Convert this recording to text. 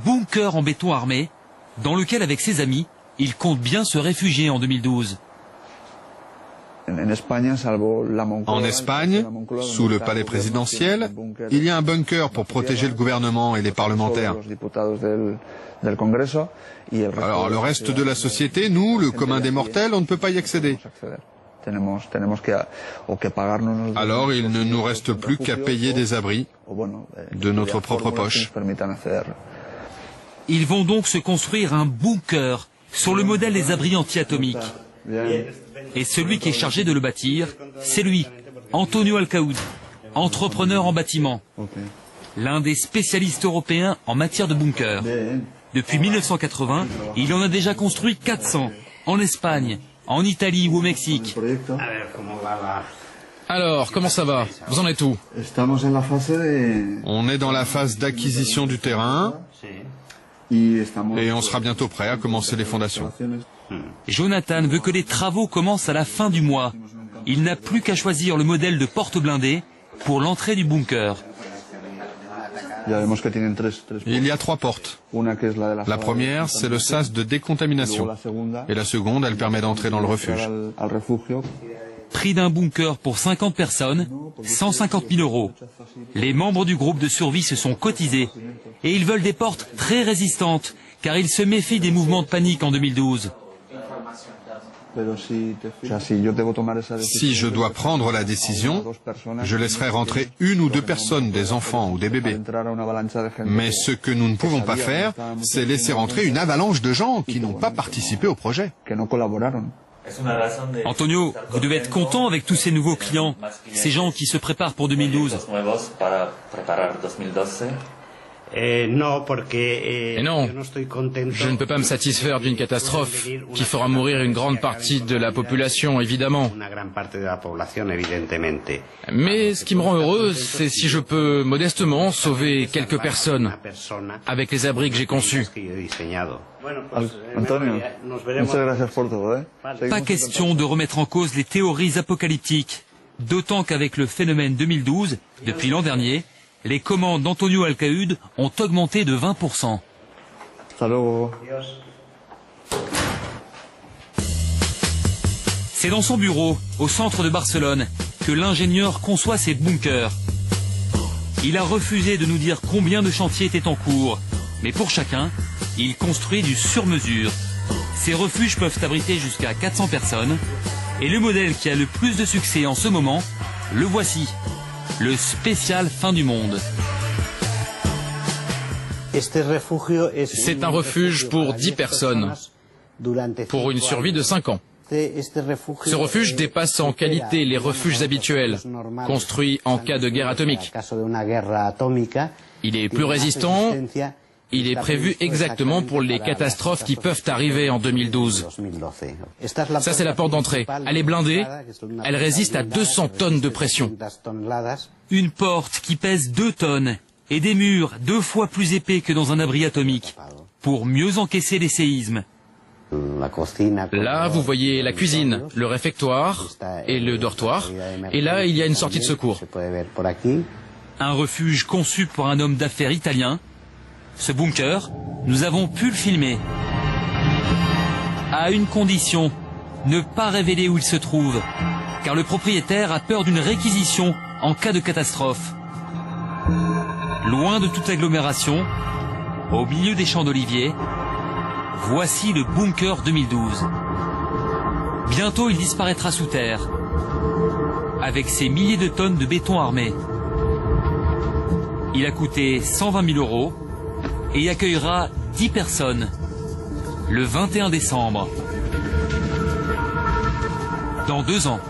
bunker en béton armé, dans lequel, avec ses amis, il compte bien se réfugier en 2012. En Espagne, sous le palais présidentiel, il y a un bunker pour protéger le gouvernement et les parlementaires. Alors le reste de la société, nous, le commun des mortels, on ne peut pas y accéder. Alors il ne nous reste plus qu'à payer des abris de notre propre poche. Ils vont donc se construire un bunker sur le modèle des abris anti-atomiques. Et celui qui est chargé de le bâtir, c'est lui, Antonio Alcaud, entrepreneur en bâtiment. L'un des spécialistes européens en matière de bunkers. Depuis 1980, il en a déjà construit 400, en Espagne, en Italie ou au Mexique. Alors, comment ça va? Vous en êtes où? On est dans la phase d'acquisition du terrain et on sera bientôt prêt à commencer les fondations. Jonathan veut que les travaux commencent à la fin du mois. Il n'a plus qu'à choisir le modèle de porte blindée pour l'entrée du bunker. Il y a 3 portes. La première, c'est le sas de décontamination. Et la seconde, elle permet d'entrer dans le refuge. Prix d'un bunker pour 50 personnes, 150 000 €. Les membres du groupe de survie se sont cotisés. Et ils veulent des portes très résistantes, car ils se méfient des mouvements de panique en 2012. Si je dois prendre la décision, je laisserai rentrer 1 ou 2 personnes, des enfants ou des bébés. Mais ce que nous ne pouvons pas faire, c'est laisser rentrer une avalanche de gens qui n'ont pas participé au projet. Antonio, vous devez être content avec tous ces nouveaux clients, ces gens qui se préparent pour 2012. Et non, je ne peux pas me satisfaire d'une catastrophe qui fera mourir une grande partie de la population, évidemment. Mais ce qui me rend heureux, c'est si je peux modestement sauver quelques personnes avec les abris que j'ai conçus. Pas question de remettre en cause les théories apocalyptiques, d'autant qu'avec le phénomène 2012, depuis l'an dernier, les commandes d'Antonio Alcaud ont augmenté de 20%. C'est dans son bureau, au centre de Barcelone, que l'ingénieur conçoit ses bunkers. Il a refusé de nous dire combien de chantiers étaient en cours, mais pour chacun, il construit du sur-mesure. Ces refuges peuvent abriter jusqu'à 400 personnes, et le modèle qui a le plus de succès en ce moment, le voici. Le spécial fin du monde. C'est un refuge pour 10 personnes, pour une survie de 5 ans. Ce refuge dépasse en qualité les refuges habituels, construits en cas de guerre atomique. Il est plus résistant, il est prévu exactement pour les catastrophes qui peuvent arriver en 2012. Ça, c'est la porte d'entrée. Elle est blindée, elle résiste à 200 tonnes de pression. Une porte qui pèse 2 tonnes et des murs 2 fois plus épais que dans un abri atomique, pour mieux encaisser les séismes. Là, vous voyez la cuisine, le réfectoire et le dortoir. Et là, il y a une sortie de secours. Un refuge conçu pour un homme d'affaires italien. Ce bunker, nous avons pu le filmer. À une condition, ne pas révéler où il se trouve, car le propriétaire a peur d'une réquisition en cas de catastrophe. Loin de toute agglomération, au milieu des champs d'oliviers, voici le bunker 2012. Bientôt, il disparaîtra sous terre, avec ses milliers de tonnes de béton armé. Il a coûté 120 000 € et accueillera 10 personnes le 21 décembre. Dans 2 ans.